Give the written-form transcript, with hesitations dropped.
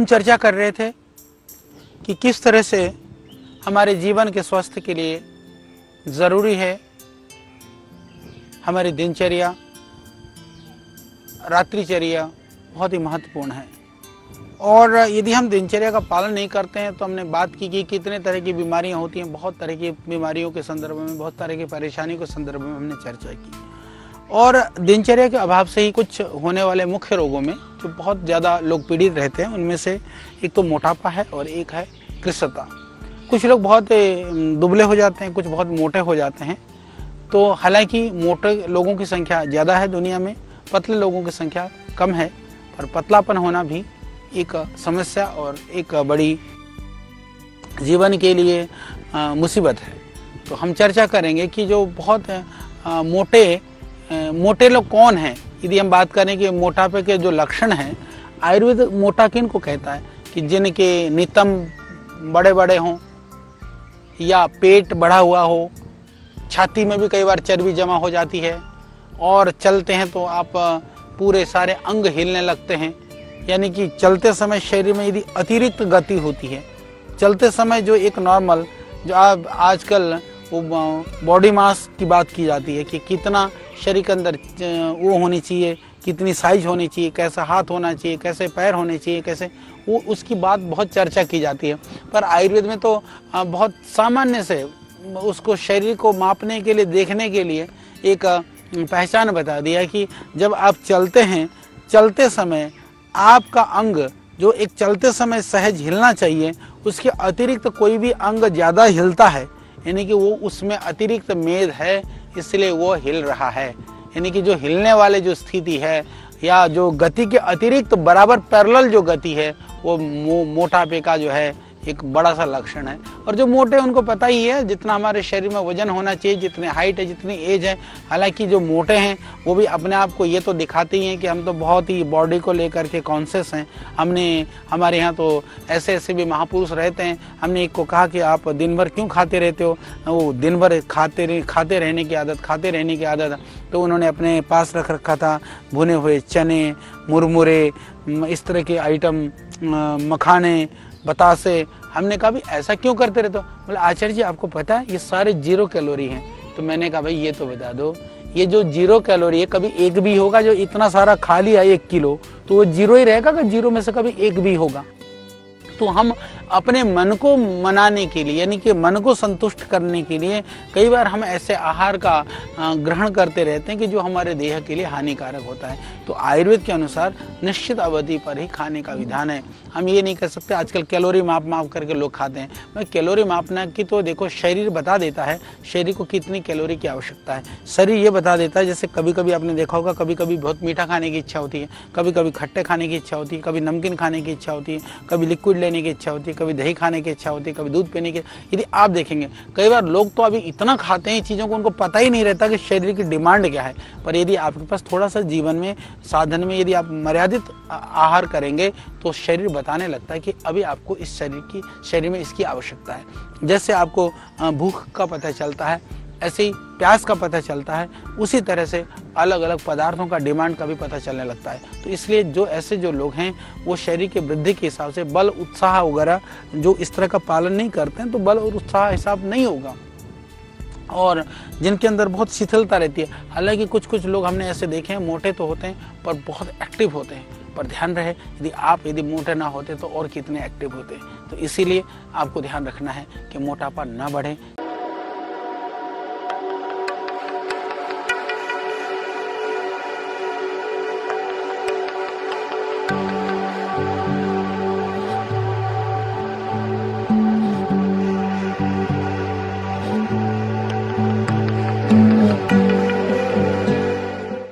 चर्चा कर रहे थे कि किस तरह से हमारे जीवन के स्वास्थ्य के लिए ज़रूरी है हमारी दिनचर्या, रात्रिचर्या बहुत ही महत्वपूर्ण है। और यदि हम दिनचर्या का पालन नहीं करते हैं तो हमने बात की कि कितने तरह की बीमारियां होती हैं, बहुत तरह की बीमारियों के संदर्भ में, बहुत तरह की परेशानियों के संदर्भ में हमने चर्चा की। और दिनचर्या के अभाव से ही कुछ होने वाले मुख्य रोगों में जो बहुत ज़्यादा लोग पीड़ित रहते हैं उनमें से एक तो मोटापा है और एक है कृशता। कुछ लोग बहुत दुबले हो जाते हैं, कुछ बहुत मोटे हो जाते हैं। तो हालांकि मोटे लोगों की संख्या ज़्यादा है दुनिया में, पतले लोगों की संख्या कम है, पर पतलापन होना भी एक समस्या और एक बड़ी जीवन के लिए मुसीबत है। तो हम चर्चा करेंगे कि जो बहुत मोटे लोग कौन हैं। यदि हम बात करें कि मोटापे के जो लक्षण हैं, आयुर्वेद मोटा किन को कहता है कि जिनके नितंब बड़े बड़े हों या पेट बढ़ा हुआ हो, छाती में भी कई बार चर्बी जमा हो जाती है और चलते हैं तो आप पूरे सारे अंग हिलने लगते हैं। यानी कि चलते समय शरीर में यदि अतिरिक्त गति होती है, चलते समय जो एक नॉर्मल जो आप आजकल वो बॉडी मास की बात की जाती है कि कितना शरीर के अंदर वो होनी चाहिए, कितनी साइज होनी चाहिए, कैसा हाथ होना चाहिए, कैसे पैर होने चाहिए, कैसे वो उसकी बात बहुत चर्चा की जाती है। पर आयुर्वेद में तो बहुत सामान्य से उसको शरीर को मापने के लिए, देखने के लिए एक पहचान बता दिया कि जब आप चलते हैं, चलते समय आपका अंग जो एक चलते समय सहज हिलना चाहिए, उसके अतिरिक्त कोई भी अंग ज़्यादा हिलता है, यानी कि वो उसमें अतिरिक्त मेद है, इसलिए वो हिल रहा है। यानी कि जो हिलने वाले जो स्थिति है या जो गति के अतिरिक्त बराबर पैरेलल जो गति है, वो मोटापे का जो है एक बड़ा सा लक्षण है। और जो मोटे उनको पता ही है जितना हमारे शरीर में वजन होना चाहिए, जितने हाइट है, जितनी एज है। हालांकि जो मोटे हैं वो भी अपने आप को ये तो दिखाते ही हैं कि हम तो बहुत ही बॉडी को लेकर के कॉन्शियस हैं। हमारे यहाँ तो ऐसे ऐसे भी महापुरुष रहते हैं। हमने एक को कहा कि आप दिन भर क्यों खाते रहते हो, वो दिन भर खाते रहने की आदत। तो उन्होंने अपने पास रख रखा था भुने हुए चने, मुरमुरे, इस तरह के आइटम, मखाने, बतासे। हमने कहा भाई ऐसा क्यों करते रहते हो? बोले आचार्य जी आपको पता है ये सारे 0 कैलोरी हैं। तो मैंने कहा भाई ये तो बता दो, ये जो 0 कैलोरी है कभी एक भी होगा? जो इतना सारा खा लिया 1 किलो तो वो 0 ही रहेगा कि 0 में से कभी एक भी होगा? तो हम अपने मन को मनाने के लिए, यानी कि मन को संतुष्ट करने के लिए कई बार हम ऐसे आहार का ग्रहण करते रहते हैं कि जो हमारे देह के लिए हानिकारक होता है। तो आयुर्वेद के अनुसार निश्चित अवधि पर ही खाने का विधान है। हम ये नहीं कर सकते आजकल कैलोरी माप करके लोग खाते हैं। मैं कैलोरी मापना की तो देखो, शरीर बता देता है शरीर को कितनी कैलोरी की आवश्यकता है। शरीर ये बता देता है, जैसे कभी कभी आपने देखा होगा, कभी कभी बहुत मीठा खाने की इच्छा होती है, कभी कभी खट्टे खाने की इच्छा होती है, कभी नमकीन खाने की इच्छा होती है, कभी लिक्विड लेने की इच्छा होती है, कभी दही खाने की इच्छा होती है, कभी दूध पीने की। यदि आप देखेंगे कई बार लोग तो अभी इतना खाते हैं चीज़ों को, उनको पता ही नहीं रहता कि शरीर की डिमांड क्या है। पर यदि आपके पास थोड़ा सा जीवन में साधन में यदि आप मर्यादित आहार करेंगे तो शरीर बताने लगता है कि अभी आपको इस शरीर में इसकी आवश्यकता है। जैसे आपको भूख का पता चलता है, ऐसे ही प्यास का पता चलता है, उसी तरह से अलग अलग पदार्थों का डिमांड का भी पता चलने लगता है। तो इसलिए जो लोग हैं वो शरीर के वृद्धि के हिसाब से बल, उत्साह वगैरह जो इस तरह का पालन नहीं करते हैं तो बल और उत्साह हिसाब नहीं होगा। और जिनके अंदर बहुत शिथिलता रहती है, हालांकि कुछ लोग हमने ऐसे देखे हैं मोटे तो होते हैं पर बहुत एक्टिव होते हैं। पर ध्यान रहे यदि मोटे ना होते तो और कितने एक्टिव होते। तो इसीलिए आपको ध्यान रखना है कि मोटापा ना बढ़े,